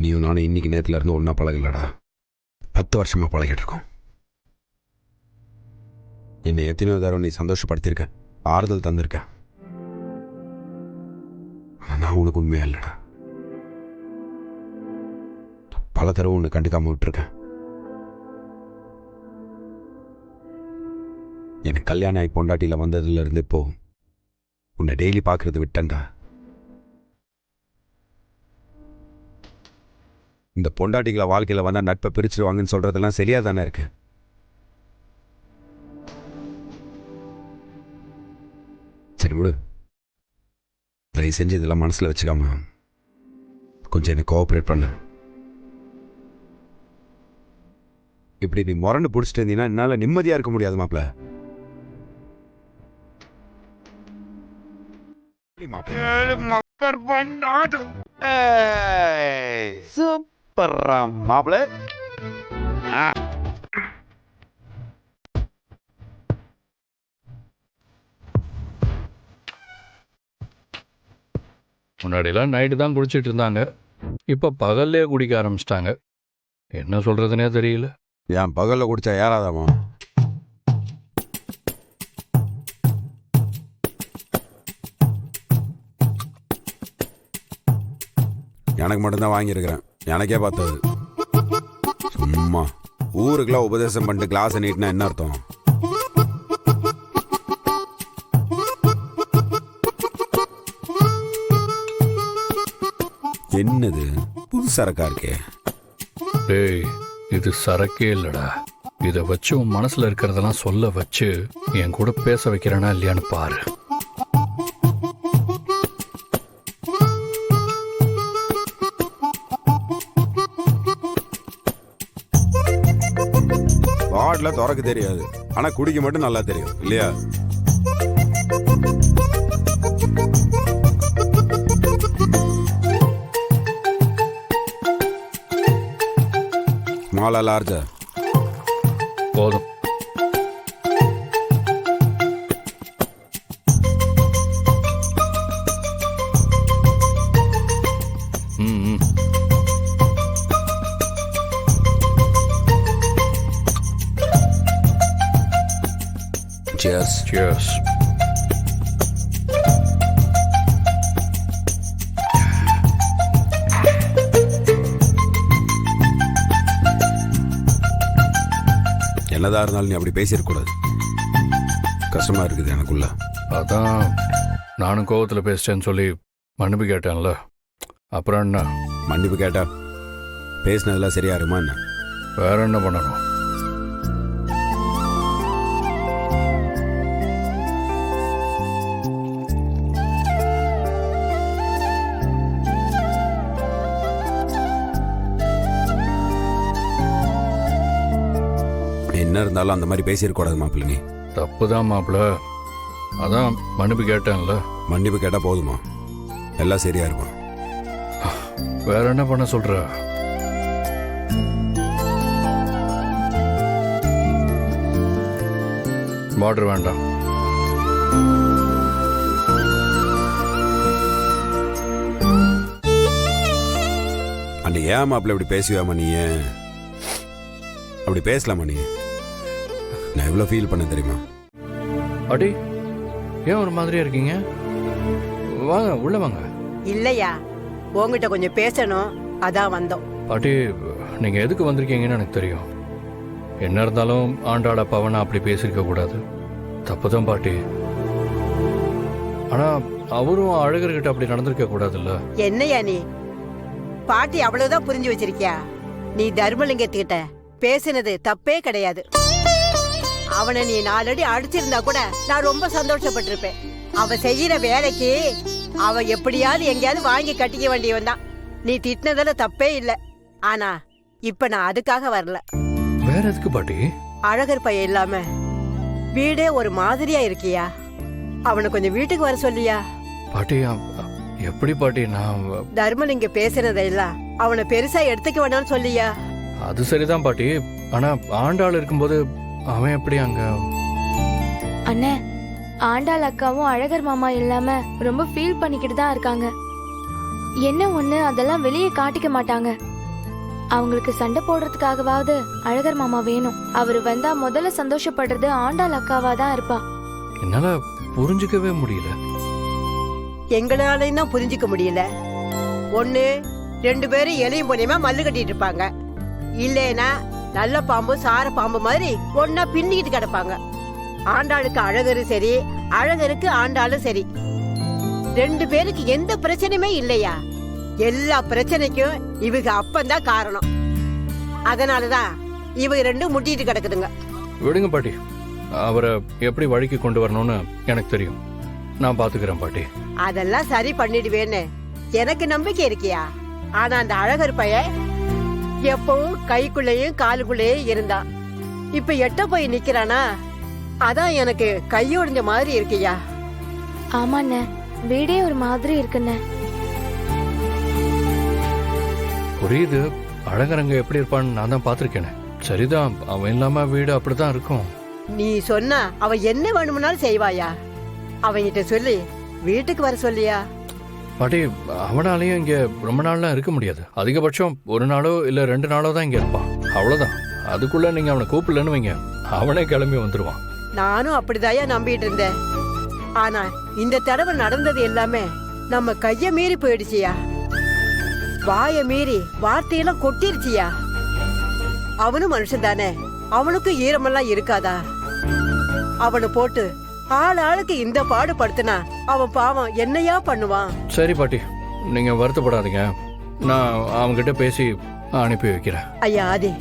நீயும் நானும் இன்னைக்கு நேரத்துல இருந்து ஒன்றா பழகலடா, 10 வருஷமா பழகிட்டு இருக்கோம். என்னை எத்தனையோ தடவை நீ சந்தோஷப்படுத்தியிருக்க, ஆறுதல் தந்திருக்க. நான் உனக்கு உண்மையா இல்லைடா. பல தடவை உன்னை கண்டுக்காம விட்டுருக்கேன். எனக்கு கல்யாணம் ஆகி பொண்டாட்டியில் வந்ததுல இருந்து இப்போ உன்னை டெய்லி பார்க்கறது விட்டேன்டா. இந்த பொண்டாட்டிகளை வாழ்க்கையில் வந்தால் நட்பை பிரிச்சிருவாங்கன்னு சொல்றதெல்லாம் சரியா தானே இருக்கு? சரி விடு, தயவு செஞ்சு இதெல்லாம் மனசில் வச்சுக்காம கொஞ்சம் எனக்கு கோஆப்ரேட் பண்ணு. இப்படி நீ முரண்டு பிடிச்சிட்டு இருந்தீங்கன்னா என்னால் நிம்மதியாக இருக்க முடியாது மாப்பிள்ள. சூப்பர் மாப்பிள்ள. முன்னாடியெல்லாம் நைட்டு தான் குடிச்சிட்டு இருந்தாங்க, இப்போ பகல்லே குடிக்க ஆரம்பிச்சிட்டாங்க. என்ன சொல்கிறதுனே தெரியல. ஏன் பகலில் குடித்தா ஏறாதாமா? எனக்கு மட்டும்தான் வாங்கியிருக்கிறேன், எனக்கே பார்த்தது. சும்மா ஊருக்கெல்லாம் உபதேசம் பண்ணிட்டு கிளாஸை நீட்டினா என்ன அர்த்தம்? என்னது புது சரக்கா இருக்கே? டேய், இது சரக்கே இல்லடா. இதை வச்சு உன் மனசுல இருக்கிறதெல்லாம் சொல்ல வச்சு என் கூட பேச வைக்கிறேனா இல்லையான்னு பாரு. பாட்டில் திறக்க தெரியாது, ஆனா குடிக்க மட்டும் நல்லா தெரியும் இல்லையா? ஸ்மாலா லார்ஜா? போதும். ம். Cheers. Cheers. என்னதான் இருந்தாலும் நீ அப்படி பேசிடக்கூடாது, கஷ்டமா இருக்குது எனக்குள்ள. அதான் நானும் கோவத்தில் பேசிட்டேன்னு சொல்லி மன்னிப்பு கேட்டேன்ல, அப்புறம் என்ன? மன்னிப்பு கேட்டா பேசினதெல்லாம் சரியா இருமா என்ன? வேற என்ன பண்ணணும்? என்ன இருந்தாலும் அந்த மாதிரி பேசிடக்கூடாது மாப்பிள்ள. நீ தப்பு தான் மாப்பிள்ள, அதான் மன்னிப்பு கேட்டேன்ல. மன்னிப்பு கேட்டா போதுமா? எல்லாம் சரியா இருக்கும். வேற என்ன பண்ண சொல்ற? வாட்டர் வேண்டாம். அந்த ஏன் மாப்பிள்ள இப்படி பேசுவாமா? நீ அப்படி பேசலாமா? நீ நான் எவ்வளோ ஃபீல் பண்ண தெரியுமா? அடி, ஏன் ஒரு மாதிரியா இருக்கீங்க? வாங்க உள்ள வாங்க. இல்லையா, உங்ககிட்ட கொஞ்சம் பேசணும், அதான் வந்தோம். பாட்டி, நீங்க எதுக்கு வந்திருக்கீங்கன்னு எனக்கு தெரியும். என்ன இருந்தாலும் ஆண்டாட பவனை அப்படி பேசியிருக்க கூடாது, தப்புதான் பாட்டி. ஆனா அவரும் அழகர்கிட்ட அப்படி நடந்திருக்க கூடாதுல்ல. என்னையா நீ பாட்டி அவ்வளவுதான் புரிஞ்சு வச்சிருக்கியா? நீ தர்மலிங்கத்துக்கிட்ட பேசினது தப்பே கிடையாது. அவனை நீ 4 அடி அடிச்சிருந்தா கூட நான் ரொம்ப சந்தோஷப்பட்டிருப்பேன். அவ செய்யற வேலைக்கு அவ எப்படியாவது எங்கேயாவது வாங்கி கட்டிக்க வேண்டியவன் தான். நீ திட்டினதுல தப்பே இல்லை. ஆனா இப்ப நான் அதுக்காக வரல. வேற எதுக்கு பாட்டி? அழகர் பையன் இல்லாம வீடே ஒரு மாதிரியா இருக்கியா? அவனை கொஞ்சம் வீட்டுக்கு வர சொல்லியா? பாட்டி, எப்படி பாட்டி? நான் தர்மலிங்க பேசுனதெல்லாம் அவனை பெருசா எடுத்துக்க வேண்டாம்னு சொல்லியா? அது சரிதான் பாட்டி, ஆனா ஆண்டாள் இருக்கும்போது அவன் எப்படி அங்க? அண்ணே, ஆண்டாள் அக்காவும் அழகர் மாமா இல்லாம ரொம்ப ஃபீல் பண்ணிக்கிட்டு தான் இருக்காங்க. என்ன ஒண்ணு அதெல்லாம் வெளியே காட்டிக்க மாட்டாங்க. அவங்களுக்கு சண்டை போடுறதுக்காகவாவது அழகர் மாமா வேணும். அவரு வந்தா முதல்ல சந்தோஷப்படுறது ஆண்டாள் அக்காவா தான் இருப்பா. என்னால புரிஞ்சுக்கவே முடியல. எங்களாலையும் தான் புரிஞ்சுக்க முடியல. ஒண்ணு 2 பேரும் எலையும் பொண்ணையுமா மல்லு கட்டிட்டு இருப்பாங்க, இல்லைன்னா நல்ல பாம்பு சார பாம்பு மாதிரி ஒன்னா பின்னிக்கிட்டு கிடப்பாங்க. ஆண்டாளுக்கு அழகரும் சரி, அழகருக்கு ஆண்டாளும் சரி, 2 பேருக்கு எந்த பிரச்சனையுமே இல்லையா? எல்லா பிரச்சனைக்கும் இவங்க அப்பந்தான் காரணம். அதனாலதான் இவங்க 2 முட்டிட்டு கிடக்குதுங்க. விடுங்க பாட்டி, அவரை எப்படி வழிக்கு கொண்டு வரணும்னு எனக்கு தெரியும். நான் பாத்துக்கிறேன் பாட்டி. அதெல்லாம் சரி பண்ணிடுவேன்னு எனக்கு நம்பிக்கை இருக்கியா? ஆனா அந்த அழகர் பையன் எப்பவும் கைக்குள்ளேயும் காலுக்குள்ளேயும் இருந்தான். இப்ப எட்ட போய் நிக்கிறானா, அதான் எனக்கு கையொடிஞ்ச மாதிரி இருக்கியா? ஆமாண்ணே, வீடே ஒரு மாதிரி இருக்குண்ணே. புரியுது, அழகரங்க எப்படி இருப்பான்னு நான் தான் பாத்திருக்கேனே. சரிதான், அவன் இல்லாம வீடு அப்படிதான் இருக்கும். நீ சொன்னா அவ என்ன வேணும்னாலும் செய்வாயா? அவங்கிட்ட சொல்லி வீட்டுக்கு வர சொல்லியா? பாட்டி, அவனாலையும் இங்க ரொம்ப நாள்லாம் இருக்க முடியாது. அதிகபட்சம் 1 நாளோ இல்ல 2 நாளோ தான் இங்க இருப்பான், அவ்வளவுதான். அதுக்குள்ள நீங்க அவனை கூப்பிடலன்னு வைங்க, அவனே கிளம்பி வந்துருவான். நானும் அப்படிதாயா நம்பிட்டு இருந்தேன். ஆனா இந்த தடவை நடந்தது எல்லாமே நம்ம கைய மீறி போயிடுச்சியா. வாய மீறி வார்த்தையெல்லாம் கொட்டிருச்சியா. அவனும் மனுஷன் தானே, அவனுக்கு ஈரமெல்லாம் இருக்காதா? அவனை போட்டு ஆளுக்கு இந்த பாடு படுத்தினா அவன் பாவம் என்னையா பண்ணுவான்? சரி பாட்டி, நீங்க வருத்தப்படாதீங்க. நான் அவன்கிட்ட பேசி அனுப்பி வைக்கிறேன். ஐயா ஆதி,